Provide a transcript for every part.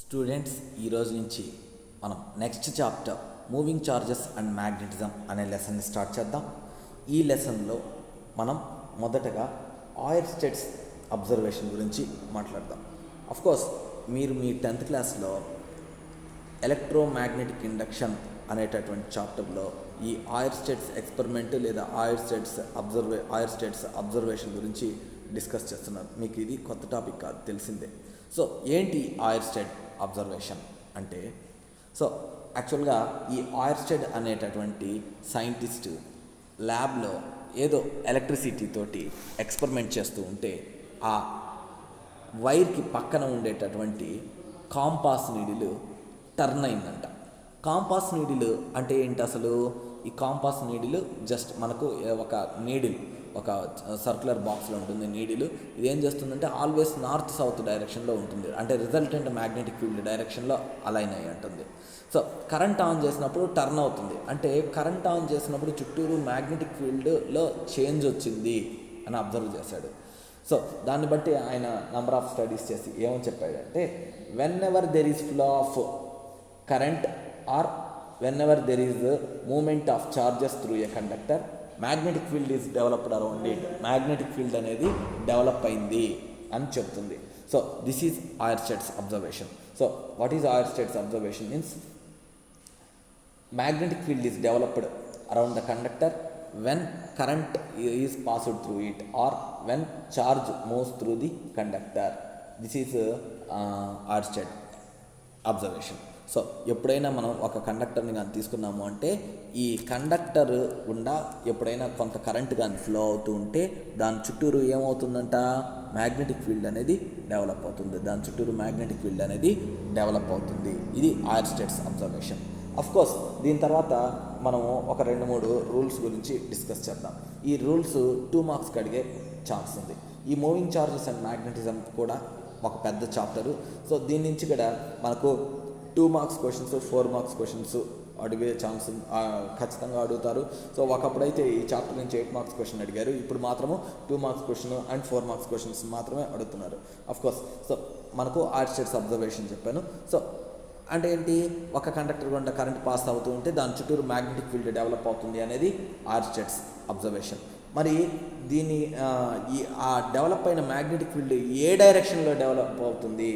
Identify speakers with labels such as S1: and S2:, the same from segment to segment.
S1: Students ఈరోజు నుంచి మనం next chapter moving charges and magnetism అనే లెసన్ని స్టార్ట్ చేద్దాం. ఈ లెసన్లో మనం మొదటగా ఆయిర్స్టెడ్స్ అబ్జర్వేషన్ గురించి మాట్లాడదాం. అఫ్కోర్స్ మీరు మీ 10th క్లాస్లో ఎలక్ట్రోమాగ్నెటిక్ ఇండక్షన్ అనేటటువంటి చాప్టర్లో ఈ ఆయిర్స్టెడ్స్ ఎక్స్పెరిమెంట్ లేదా ఆయిర్స్టెడ్స్ అబ్జర్వేషన్ గురించి డిస్కస్ చేస్తున్నారు. మీకు ఇది కొత్త టాపిక్ కాదు, తెలిసిందే. సో ఏంటి ఆయిర్స్టెడ్ అబ్జర్వేషన్ అంటే, సో యాక్చువల్గా ఈ ఆయిర్స్టెడ్ అనేటటువంటి సైంటిస్ట్ ల్యాబ్లో ఏదో ఎలక్ట్రిసిటీ తోటి ఎక్స్పెరిమెంట్ చేస్తూ ఉంటే ఆ వైర్కి పక్కన ఉండేటటువంటి కాంపాస్ నీడిల్ టర్న్ అయిందంట. కాంపాస్ నీడిల్ అంటే ఏంటి అసలు? ఈ కాంపాస్ నీడిల్ జస్ట్ మనకు ఒక నీడిల్, ఒక సర్క్యులర్ బాక్స్లో ఉంటుంది నీడిల్. ఇది ఏం చేస్తుందంటే ఆల్వేస్ నార్త్ సౌత్ డైరెక్షన్లో ఉంటుంది, అంటే రిజల్టెంట్ మ్యాగ్నెటిక్ ఫీల్డ్ డైరెక్షన్లో అలైన్ అయ్యి ఉంటుంది. సో కరెంట్ ఆన్ చేసినప్పుడు టర్న్ అవుతుంది, అంటే కరెంట్ ఆన్ చేసినప్పుడు చుట్టూరు మ్యాగ్నెటిక్ ఫీల్డ్లో చేంజ్ వచ్చింది అని అబ్జర్వ్ చేశాడు. సో దాన్ని బట్టి ఆయన నంబర్ ఆఫ్ స్టడీస్ చేసి ఏమని చెప్పాడంటే, whenever there is flow of current or whenever there is movement of charges through a conductor, magnetic field is developed around it. Magnetic field అనేది develop అయింది అని చెప్తుంది. So this is Oersted's observation. So what is Oersted's observation means magnetic field is developed around the conductor when current is passed through it or when charge moves through the conductor. This is Oersted observation. So ఎప్పుడైనా మనం ఒక కండక్టర్ని కానీ తీసుకున్నాము అంటే ఈ conductor గుండా ఎప్పుడైనా కొంత కరెంట్ కానీ ఫ్లో అవుతూ ఉంటే దాని చుట్టూరు ఏమవుతుందంట, మ్యాగ్నెటిక్ ఫీల్డ్ అనేది డెవలప్ అవుతుంది. ఇది ఆయిర్స్టెడ్స్ అబ్జర్వేషన్. అఫ్కోర్స్ దీని తర్వాత మనము ఒక 2-3 రూల్స్ గురించి డిస్కస్ చేద్దాం. ఈ రూల్స్ 2 మార్క్స్కి అడిగే ఛాన్స్ ఉంది. ఈ మూవింగ్ చార్జెస్ అండ్ మ్యాగ్నెటిజం కూడా ఒక పెద్ద చాప్టరు. సో దీని నుంచి కూడా మనకు 2 మార్క్స్ క్వశ్చన్స్, 4 మార్క్స్ క్వశ్చన్స్ అడిగే ఛాన్స్ ఖచ్చితంగా అడుగుతారు. సో ఒకప్పుడైతే ఈ చాప్టర్ నుంచి 8 మార్క్స్ క్వశ్చన్ అడిగారు, ఇప్పుడు మాత్రము 2 marks question and 4 marks questions మాత్రమే అడుగుతున్నారు. అఫ్కోర్స్ సో మనకు ఆయిర్స్టెడ్స్ అబ్జర్వేషన్ చెప్పాను. సో అంటే ఏంటి, ఒక కండక్టర్ గుండా కరెంట్ పాస్ అవుతూ ఉంటే దాని చుట్టూరు మ్యాగ్నెటిక్ ఫీల్డ్ డెవలప్ అవుతుంది అనేది ఆయిర్స్టెడ్స్ అబ్జర్వేషన్. మరి దీన్ని ఆ డెవలప్ అయిన మ్యాగ్నెటిక్ ఫీల్డ్ ఏ డైరెక్షన్లో డెవలప్ అవుతుంది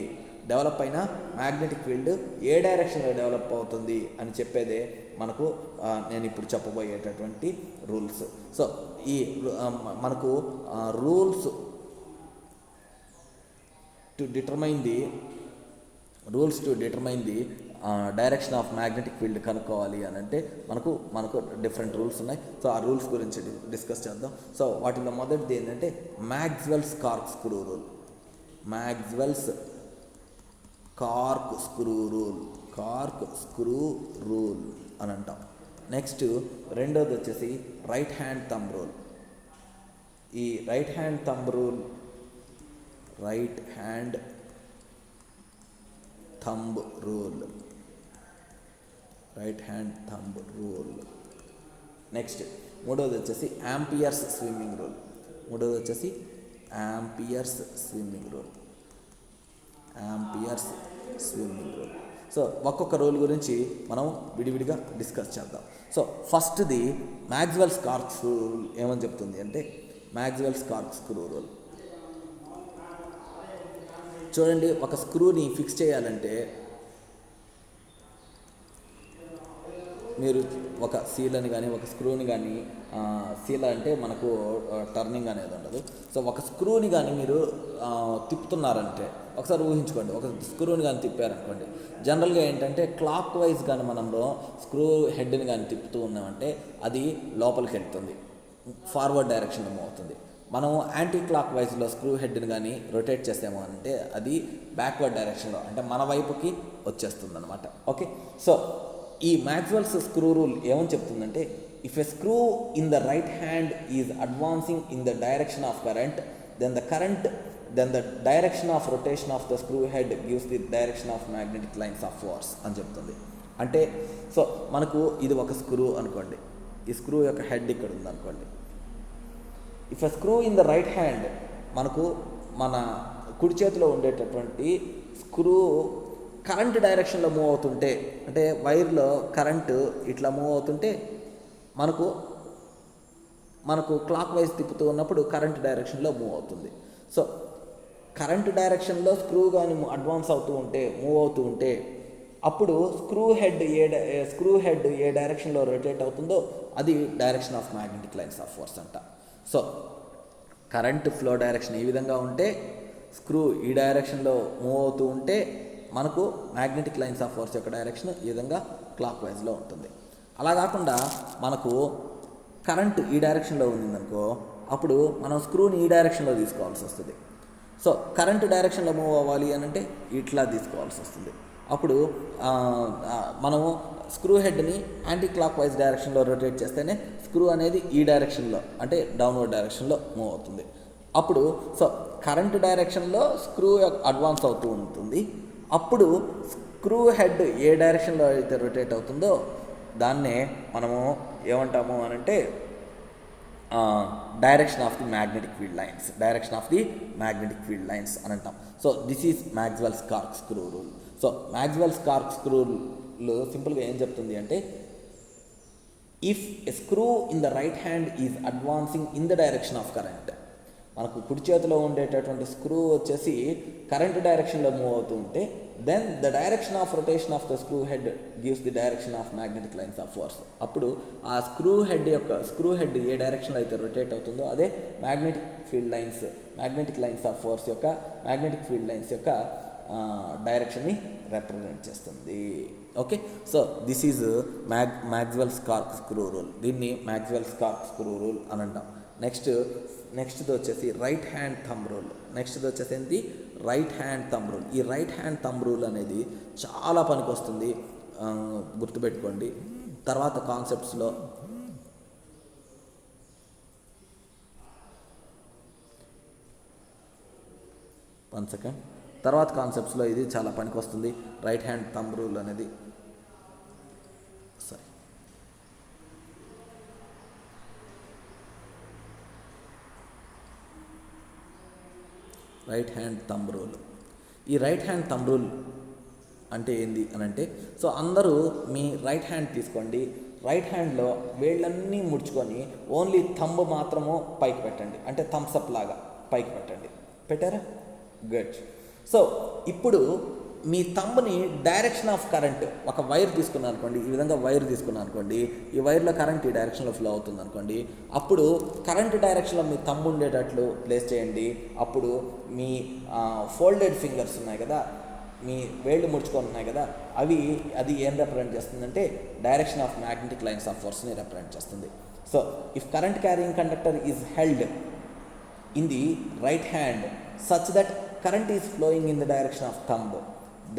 S1: అని చెప్పేదే మనకు నేను ఇప్పుడు చెప్పబోయేటటువంటి రూల్స్. సో ఈ మనకు rules to determine the direction of magnetic field కనుక్కోవాలి అని అంటే మనకు డిఫరెంట్ రూల్స్ ఉన్నాయి. సో ఆ రూల్స్ గురించి డిస్కస్ చేద్దాం. సో వాటిలో మొదటిది ఏంటంటే మ్యాక్స్వెల్స్ కార్క్ స్క్రూ రూల్ అని అంటాం. నెక్స్ట్ రెండోది వచ్చేసి రైట్ హ్యాండ్ థంబ్ రూల్. ఈ right hand thumb rule. Next మూడోది వచ్చేసి యాంపియర్స్ స్విమ్మింగ్ రూల్. సో ఒక్కొక్క రూల్ గురించి మనం విడివిడిగా డిస్కస్ చేద్దాం. సో ఫస్ట్ది మ్యాక్స్వెల్స్ కార్క్ స్క్రూ రూల్ ఏమని చెప్తుంది అంటే, మ్యాక్స్వెల్స్ కార్క్ స్క్రూ రూల్ చూడండి. ఒక స్క్రూని ఫిక్స్ చేయాలంటే మీరు ఒక సీలని కానీ ఒక స్క్రూని కానీ, సీల అంటే మనకు టర్నింగ్ అనేది ఉండదు. సో ఒక స్క్రూని కానీ మీరు తిప్పుతున్నారంటే ఒకసారి ఊహించుకోండి, ఒక స్క్రూని కానీ తిప్పారనుకోండి, జనరల్గా ఏంటంటే క్లాక్ వైజ్ కానీ మనము స్క్రూ హెడ్ని కానీ తిప్పుతూ ఉన్నామంటే అది లోపలికి వెళ్తుంది, ఫార్వర్డ్ డైరెక్షన్లో మూవ్ అవుతుంది. మనం యాంటీ క్లాక్ వైజ్లో స్క్రూ హెడ్ని కానీ రొటేట్ చేసాము అంటే అది బ్యాక్వర్డ్ డైరెక్షన్లో, అంటే మన వైపుకి వచ్చేస్తుంది అనమాట. ఓకే, సో ఈ మ్యాక్స్వెల్స్ స్క్రూ రూల్ ఏమని చెప్తుందంటే, if a screw in the right hand is advancing in the direction of current, then the direction of rotation of the screw head gives the direction of magnetic lines of force అని చెప్తుంది. అంటే so మనకు ఇది ఒక screw అనుకోండి, ఈ screw యొక్క head ఇక్కడ ఉందనుకోండి. If a screw in the right hand, మనకు మన కుడి చేతిలో ఉండేటటువంటి స్క్రూ కరెంట్ డైరెక్షన్లో మూవ్ అవుతుంటే, అంటే వైర్లో కరెంటు ఇట్లా మూవ్ అవుతుంటే మనకు క్లాక్ వైజ్ తిప్పుతూ ఉన్నప్పుడు కరెంట్ డైరెక్షన్లో మూవ్ అవుతుంది. సో కరెంట్ డైరెక్షన్లో స్క్రూ కానీ అడ్వాన్స్ మూవ్ అవుతూ ఉంటే అప్పుడు స్క్రూ హెడ్ ఏ డైరెక్షన్లో రొటేట్ అవుతుందో అది direction of magnetic lines of force అంట. సో కరెంట్ ఫ్లో డైరెక్షన్ ఈ విధంగా ఉంటే, స్క్రూ ఈ డైరెక్షన్లో మూవ్ అవుతూ ఉంటే మనకు మ్యాగ్నెటిక్ లైన్స్ ఆఫ్ ఫోర్స్ యొక్క డైరెక్షన్ ఈ విధంగా క్లాక్ వైజ్లో ఉంటుంది. అలా కాకుండా మనకు కరెంట్ ఈ డైరెక్షన్లో ఉందనుకో, అప్పుడు మనం స్క్రూని ఈ డైరెక్షన్లో తీసుకోవాల్సి వస్తుంది. సో కరెంట్ డైరెక్షన్లో మూవ్ అవ్వాలి అని అంటే ఇట్లా తీసుకోవాల్సి వస్తుంది. అప్పుడు మనము స్క్రూ హెడ్ని యాంటీ క్లాక్ వైజ్ డైరెక్షన్లో రొటేట్ చేస్తేనే స్క్రూ అనేది ఈ డైరెక్షన్లో అంటే డౌన్వర్డ్ డైరెక్షన్లో మూవ్ అవుతుంది. అప్పుడు సో కరెంట్ డైరెక్షన్లో స్క్రూ అడ్వాన్స్ అవుతూ ఉంటుంది. అప్పుడు స్క్రూ హెడ్ ఏ డైరెక్షన్లో అయితే రొటేట్ అవుతుందో దాన్నే మనము ఏమంటాము అని అంటే direction of the magnetic field lines అని అంటాం. So this is Maxwell's cork screw rule. So Maxwell's cork screw rule సింపుల్గా ఏం చెప్తుంది అంటే, if a screw in the right hand is advancing in the direction of current, మనకు కుడి చేతిలో ఉండేటటువంటి స్క్రూ వచ్చేసి కరెంట్ డైరెక్షన్లో మూవ్ అవుతూ ఉంటే, then the direction of rotation of the screw head gives the direction of magnetic lines of force. అప్పుడు ఆ స్క్రూ హెడ్ ఏ డైరెక్షన్లో అయితే రొటేట్ అవుతుందో అదే మ్యాగ్నెటిక్ లైన్స్ ఆఫ్ ఫోర్స్ యొక్క మ్యాగ్నెటిక్ ఫీల్డ్ లైన్స్ యొక్క డైరెక్షన్ని రిప్రజెంట్ చేస్తుంది. Okay, so this is Maxwell's cork screw rule. దీన్ని మ్యాక్స్వెల్స్ కార్క్ స్క్రూ రూల్ అని అంటాం. నెక్స్ట్ది వచ్చేసి రైట్ హ్యాండ్ థంబ్ రూల్. ఈ రైట్ హ్యాండ్ థంబ్ రూల్ అనేది చాలా పనికి వస్తుంది, గుర్తుపెట్టుకోండి. తర్వాత కాన్సెప్ట్స్లో ఇది చాలా పనికి వస్తుంది. రైట్ హ్యాండ్ థంబ్ రూల్ అనేది రైట్ హ్యాండ్ థంబ్ రూల్. ఈ రైట్ హ్యాండ్ థంబ్ రూల్ అంటే ఏంది అని అంటే, సో అందరూ మీ రైట్ హ్యాండ్ తీసుకోండి, రైట్ హ్యాండ్లో వేళ్ళన్నీ ముడుచుకొని ఓన్లీ థంబ్ మాత్రము పైకి పెట్టండి, అంటే థమ్స్ అప్ లాగా పైకి పెట్టండి. పెట్టారా? గుడ్. సో ఇప్పుడు మీ థంబ్ని డైరెక్షన్ ఆఫ్ కరెంట్, ఒక వైర్ తీసుకున్నాను అనుకోండి, ఈ విధంగా వైర్ తీసుకున్నాను అనుకోండి, ఈ వైర్లో కరెంట్ ఈ డైరెక్షన్లో ఫ్లో అవుతుంది అనుకోండి, అప్పుడు కరెంట్ డైరెక్షన్లో మీ థంబ్ ఉండేటట్లు ప్లేస్ చేయండి. అప్పుడు మీ ఫోల్డెడ్ ఫింగర్స్ ఉన్నాయి కదా, మీ వేళ్ళు ముడుచుకొని ఉన్నాయి కదా, అది ఏం రిప్రజెంట్ చేస్తుందంటే direction of magnetic lines of ఫోర్స్ని రిప్రజెంట్ చేస్తుంది. So if current carrying conductor is held in the right hand such that current is flowing in the direction of thumb,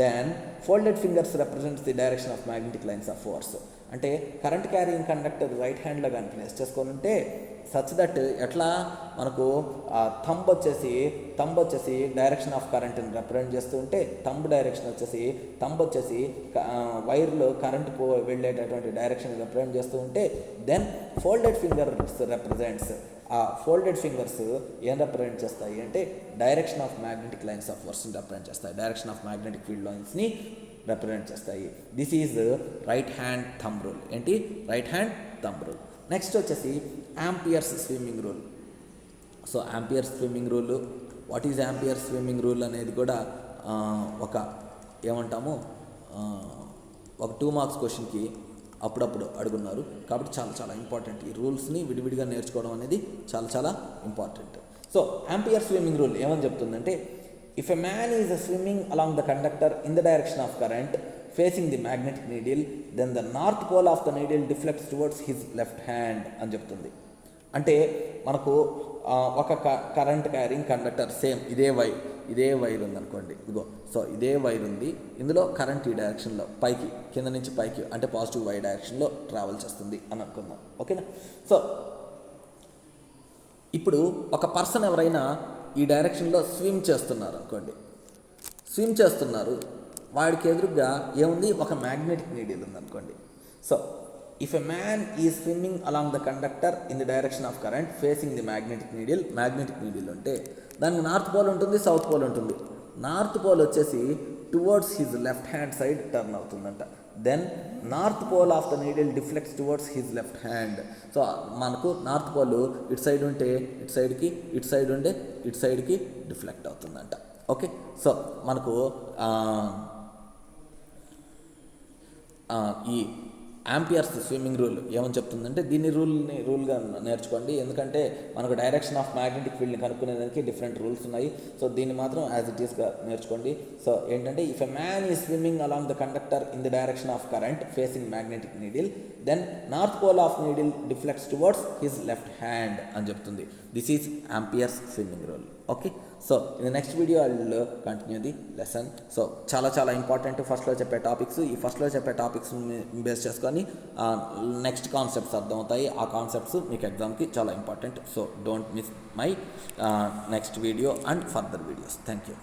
S1: then folded fingers represents the direction of magnetic lines of force. అంటే current carrying conductor right హ్యాండ్లో కానీ place చేసుకొని ఉంటే such that ఎట్లా మనకు thumb వచ్చేసి direction of కరెంట్ని represent చేస్తూ ఉంటే, థంబ్ వచ్చేసి వైర్లో కరెంట్ వెళ్ళేటటువంటి డైరెక్షన్ రిప్రజెంట్ చేస్తూ ఉంటే, దెన్ ఫోల్డెడ్ ఫింగర్స్ రిప్రజెంట్స్, ఆ ఫోల్డెడ్ ఫింగర్స్ ఏం రిప్రజెంట్ చేస్తాయి అంటే direction of magnetic lines of ఫోర్స్ని రిప్రజెంట్ చేస్తాయి, డైరెక్షన్ ఆఫ్ మ్యాగ్నెటిక్ ఫీల్డ్ లైన్స్ని రిప్రజెంట్ చేస్తాయి. This is right hand thumb rule. ఏంటి? Right hand thumb rule. Next వచ్చేసి Ampere's swimming rule. So Ampere's swimming rule, what is Ampere's swimming rule అనేది కూడా ఒక 2 marks క్వశ్చన్కి అప్పుడప్పుడు అడుగున్నారు. కాబట్టి చాలా ఇంపార్టెంట్. ఈ రూల్స్ని విడివిడిగా నేర్చుకోవడం అనేది చాలా important. So Ampere swimming rule ఏమని చెప్తుందంటే, if a man is swimming along the conductor in the direction of current facing the magnetic needle, then the north pole of the needle deflects towards his left hand అని చెప్తుంది. అంటే మనకు ఒక current carrying conductor, same ఇదే wire ఉందనుకోండి, ఇదిగో. So ఇదే wire ఉంది, ఇందులో కరెంట్ ఈ డైరెక్షన్లో పైకి, కింద నుంచి పైకి, అంటే పాజిటివ్ వై డైరెక్షన్లో ట్రావెల్ చేస్తుంది అని అనుకుందాం. ఓకేనా? సో ఇప్పుడు ఒక పర్సన్ ఎవరైనా ఈ డైరెక్షన్లో స్విమ్ చేస్తున్నారు అనుకోండి, వాడికి ఎదురుగా ఏముంది? ఒక మ్యాగ్నెటిక్ నీడిల్ ఉందనుకోండి. So if a man is swimming along the conductor in the direction of current facing the magnetic needle అంటే దానికి నార్త్ పోల్ ఉంటుంది, సౌత్ పోల్ ఉంటుంది. నార్త్ పోల్ వచ్చేసి towards his left hand side turn అవుతుందంట. Then north pole of the needle deflects towards his left hand. So మనకు north pole ఇటు side ఉంటే ఇటు సైడ్కి, ఇటు సైడ్ ఉంటే ఇటు సైడ్కి డిఫ్లెక్ట్ అవుతుందంట. ఓకే, సో మనకు ఈ ఆంపియర్స్ స్విమ్మింగ్ రూల్ ఏమని చెప్తుందంటే దీన్ని రూల్గా నేర్చుకోండి, ఎందుకంటే మనకు డైరెక్షన్ ఆఫ్ మ్యాగ్నెటిక్ ఫీల్డ్ని కనుక్కునేదానికి డిఫరెంట్ రూల్స్ ఉన్నాయి. సో దీన్ని మాత్రం యాజ్ ఇట్ ఈస్గా నేర్చుకోండి. సో ఏంటంటే if a man is swimming along the conductor in the direction of current facing magnetic needle, then north pole of needle deflects towards his left hand అని చెప్తుంది. This is Ampere's swimming rule. Okay, so in the next video I will continue the lesson. So చాలా important ఫస్ట్లో చెప్పే topics. ఈ ఫస్ట్లో చెప్పే topics base చేసుకొని next concepts అర్థమవుతాయి. ఆ కాన్సెప్ట్స్ మీకు ఎగ్జామ్కి చాలా important. So don't miss my next video and further videos. Thank you.